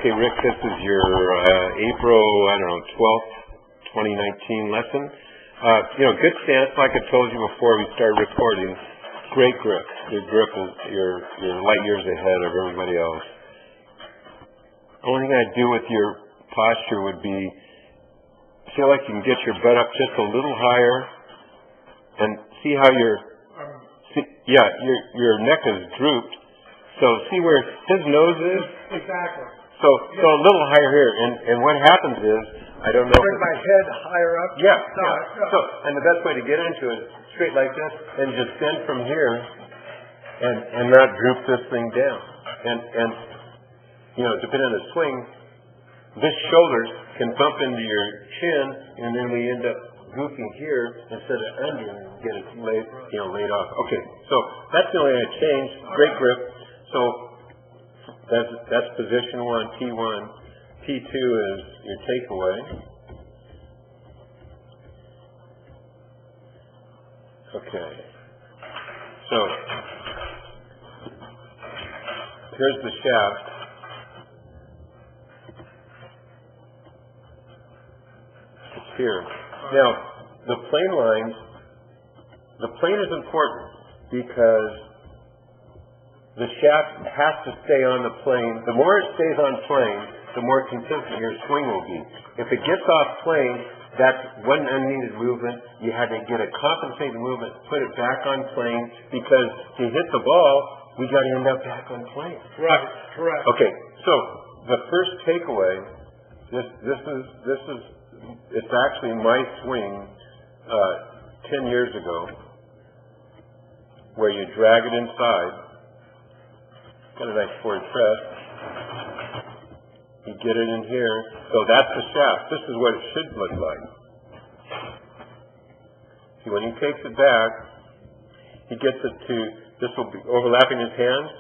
Okay, Rick, this is your April, 12th, 2019 lesson. Good stance, like I told you before we started recording. Great grip. Your grip is you're light years ahead of everybody else. Only thing I'd do with your posture would be feel like you can get your butt up just a little higher and see how your neck is drooped. So see where his nose is? Exactly. So a little higher here, and what happens is, I don't know. Bring my head higher up. Yeah. So, and the best way to get into it, straight like this, and just bend from here, and not droop this thing down. And depending on the swing, this shoulder can bump into your chin, and then we end up goofing here instead of under, and get it laid off. Okay. So that's the only way I changed. Great grip. So that's position 1, T1. T2 is your takeaway. Okay. So here's the shaft. It's here. Now, the plane is important because the shaft has to stay on the plane. The more it stays on plane, the more consistent your swing will be. If it gets off plane, that's one unneeded movement. You had to get a compensating movement, put it back on plane, because to hit the ball, we got to end up back on plane. Right, correct. Okay, so the first takeaway, it's actually my swing 10 years ago, where you drag it inside. Got a nice forward press. You get it in here. So that's the shaft. This is what it should look like. See, when he takes it back, he gets it to, this will be overlapping his hands.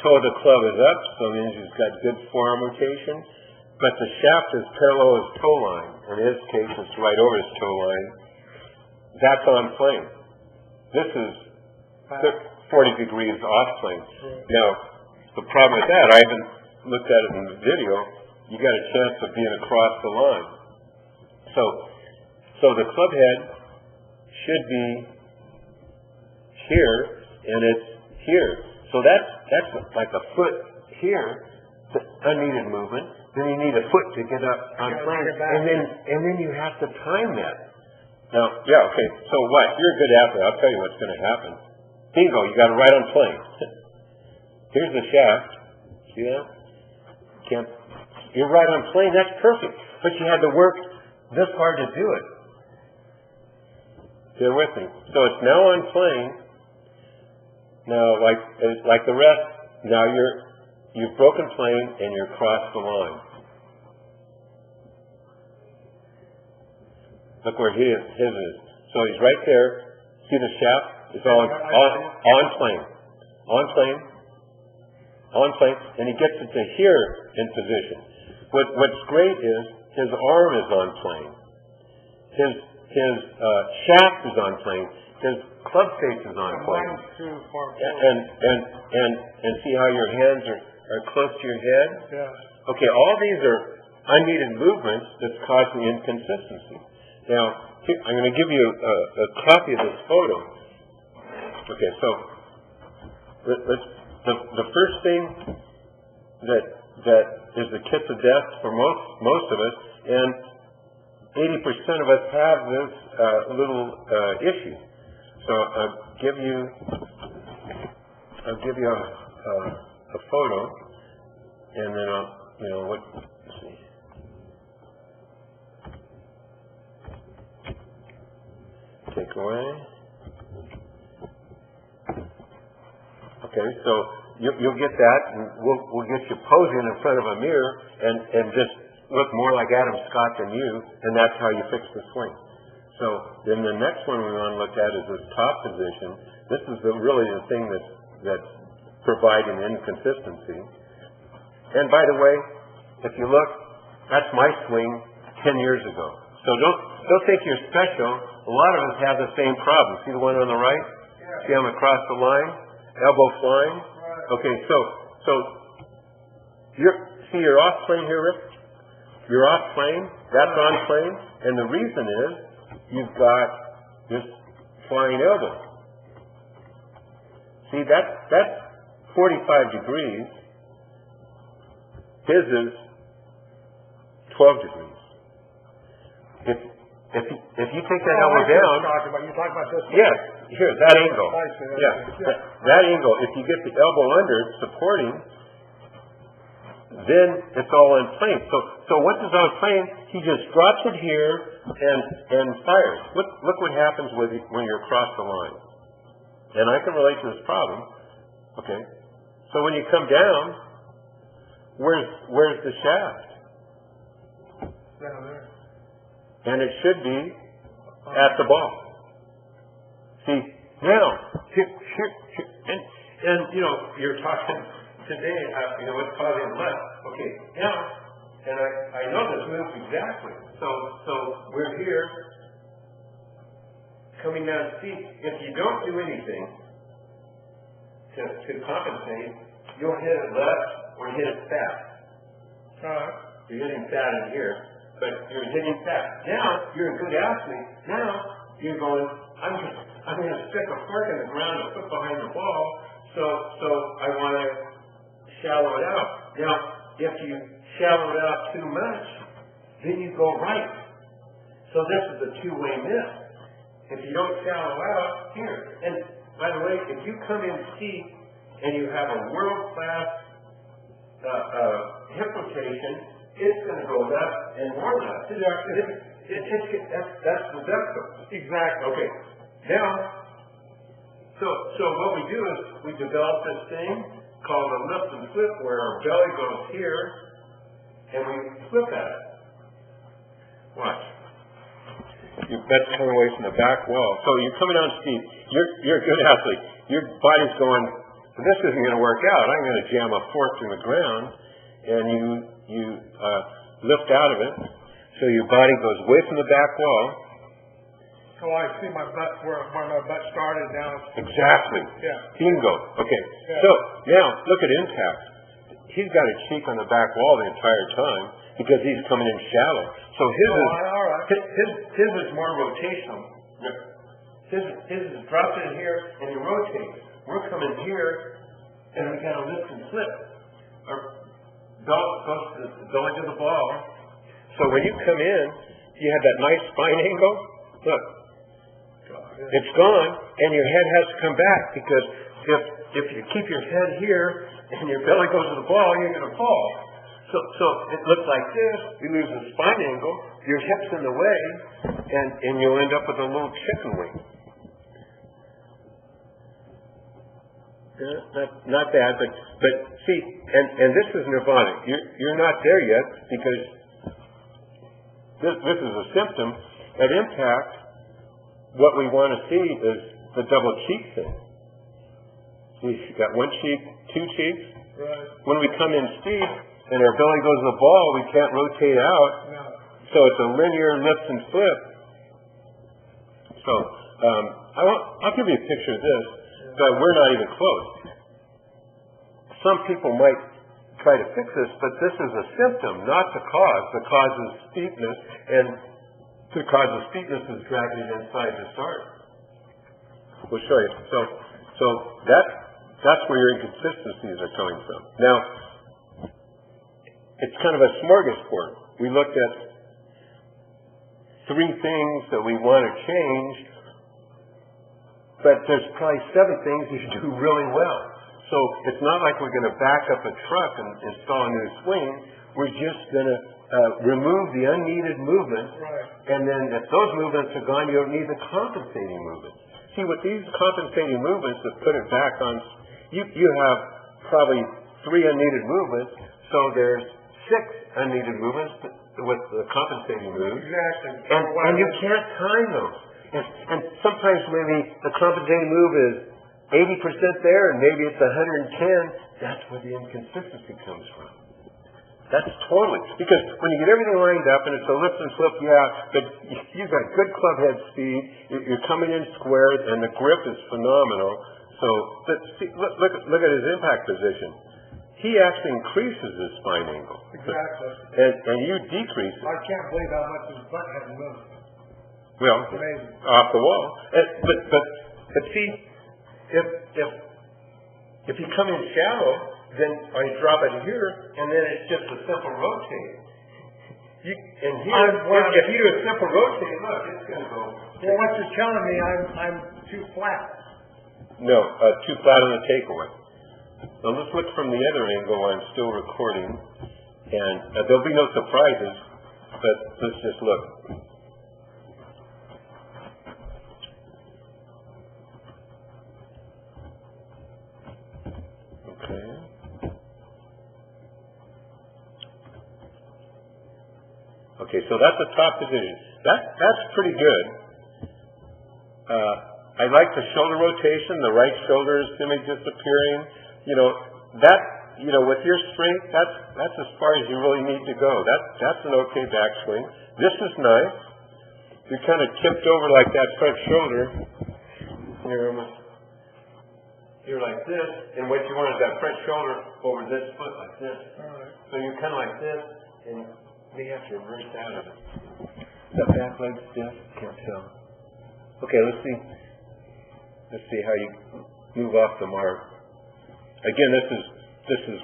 Toe of the club is up, so it means he's got good forearm rotation. But the shaft is parallel his toe line. In his case, it's right over his toe line. That's on plane. This is 40 degrees off plane. Now, the problem with that, I haven't looked at it in the video, you got a chance of being across the line. So the club head should be here, and it's here. So that's like a foot here, the unneeded movement. Then you need a foot to get up on plane, and then you have to time that. Now, okay. So what? You're a good athlete. I'll tell you what's going to happen. Bingo, you got it right on plane. Here's the shaft. See that? You're right on plane. That's perfect. But you had to work this hard to do it. Bear with me. So it's now on plane. Now, like the rest, now you've broken plane and you're across the line. Look where his is. So he's right there. See the shaft? It's on plane, and he gets it to here in position. What's great is his arm is on plane, his shaft is on plane, his club face is on plane, and see how your hands are close to your head. Yeah. Okay, all these are unneeded movements that's causing inconsistency. Now, I'm going to give you a copy of this photo. Okay, so the first thing that is the kiss of death for most of us, and 80% of us have this little issue. So I'll give you a photo, and then let's see. Take away. Okay, so you'll get that, and we'll get you posing in front of a mirror and just look more like Adam Scott than you, and that's how you fix the swing. So then the next one we want to look at is this top position. This is really the thing that's providing inconsistency. And by the way, if you look, that's my swing 10 years ago. So don't think you're special. A lot of us have the same problem. See the one on the right? See I'm across the line? Elbow flying. Okay, so see you're off plane here, Rick? You're off plane, that's on plane, and the reason is you've got this flying elbow. See, that's 45 degrees. His is 12 degrees. If you take that elbow down, you're talking about this. yes, here, that angle. I see, Yeah, that angle, if you get the elbow under supporting, then it's all in plane. So once it's on plane, he just drops it here and fires. Look what happens when you're across the line. And I can relate to this problem. Okay. So when you come down, where's the shaft? Down there. And it should be at the ball. See, now, here, and you know, you're talking today, what's causing left. Okay, now, and I know this moves exactly. So we're here, coming down steep. If you don't do anything to compensate, you'll hit it left or hit it fast. You're hitting fat in here, but you're hitting fat. Now, you're a good athlete. Now, you're going, I'm going to stick a fork in the ground and put behind the ball, so I want to shallow it out. Now, if you shallow it out too much, then you go right. So this is a two-way miss. If you don't shallow out, here. And by the way, if you come in steep and you have a world-class hip rotation, it's going to go left and more left. That's the depth of it. Exactly. Okay. Now, so what we do is we develop this thing called a lift and flip, where our belly goes here and we flip at it. Watch. That's coming away from the back wall. So you're coming down steep. You're a good athlete. Your body's going, this isn't going to work out. I'm going to jam a fork in the ground, and you lift out of it. So your body goes away from the back wall. Oh, I see my butt where my butt started down. Exactly. Yeah. Bingo. Okay. Yeah. So now look at impact. He's got a cheek on the back wall the entire time because he's coming in shallow. So his is more rotational. His is dropped in here and he rotates. We're coming here and we got to lift and flip. Our belt goes to the belly of the ball. So when you come in, you have that nice spine angle. Look, it's gone, and your head has to come back, because if you keep your head here and your belly goes to the ball, you're going to fall. So it looks like this. You lose the spine angle, your hip's in the way, and you'll end up with a little chicken wing. Not bad, but see, and this is nirvana. You're not there yet, because this is a symptom. At impact, what we want to see is the double cheek thing. See, you got one cheek, two cheeks. Right. When we come in steep and our belly goes to the ball, we can't rotate out. No. So it's a linear lift and flip. So I'll give you a picture of this, but we're not even close. Some people might try to fix this, but this is a symptom, not the cause. The cause is steepness, and the cause of steepness is dragging it inside the start. We'll show you. So that's where your inconsistencies are coming from. Now, it's kind of a smorgasbord. We looked at 3 things that we want to change, but there's probably 7 things you do really well. So it's not like we're going to back up a truck and install a new swing. We're just going to remove the unneeded movements, Right. and then if those movements are gone, you don't need the compensating movements. See, with these compensating movements that put it back on, you have probably 3 unneeded movements, so there's 6 unneeded movements with the compensating moves. Exactly. And you can't time those. And sometimes maybe the compensating move is 80% there, and maybe it's 110. That's where the inconsistency comes from. That's totally, because when you get everything lined up and it's a lift and flip, but you've got good club head speed, you're coming in squared, and the grip is phenomenal. So look at his impact position. he actually increases his spine angle. Exactly. And you decrease it. I can't believe how much his butt had moved. Well, Amazing. off the wall. But see, if you come in shallow, then I drop it here, and then it's just a simple rotate. And here, if you do a simple rotate, look, it's going to go. Well, what you're telling me, I'm too flat. No, too flat on the takeaway. Now let's look from the other angle while I'm still recording, and there'll be no surprises, but let's just look. Okay. Okay, so that's the top division. That's pretty good. I like the shoulder rotation. The right shoulder is semi-disappearing. With your strength, that's as far as you really need to go. That's an okay backswing. This is nice. You're kind of tipped over like that front shoulder. You're like this, and what you want is that front shoulder over this foot like this. All right. So you're kind of like this, and you have to reverse out of it. The back leg's stiff? Can't tell. Okay, let's see how you move off the mark. Again, this is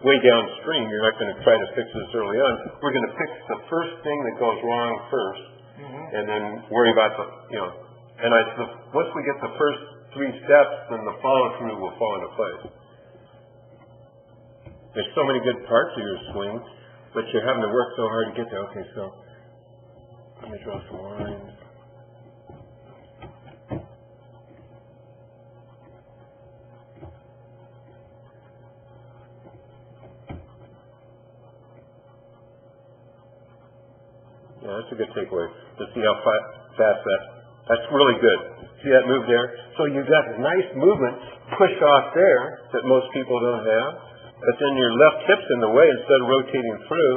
way downstream. You're not going to try to fix this early on. We're going to fix the first thing that goes wrong first, and then worry about once we get the first 3 steps, then the follow-through will fall into place. There's so many good parts of your swing, but you're having to work so hard to get there. Okay, so let me draw some lines. Yeah, that's a good takeaway. To see how fast that's really good. See that move there? So you got nice movement, push off there that most people don't have, but then your left hip's in the way instead of rotating through.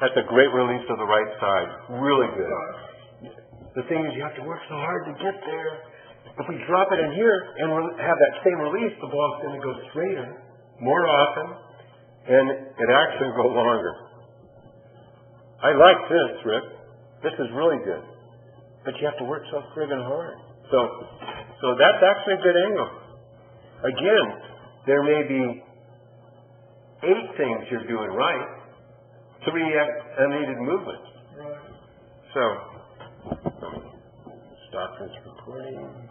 That's a great release of the right side. Really good. The thing is you have to work so hard to get there. If we drop it in here and have that same release, the ball's going to go straighter more often, and it actually will go longer. I like this, Rick. This is really good. But you have to work so friggin' hard. So that's actually a good angle. Again, there may be 8 things you're doing right, 3 unneeded movements. Right. So, stop this recording.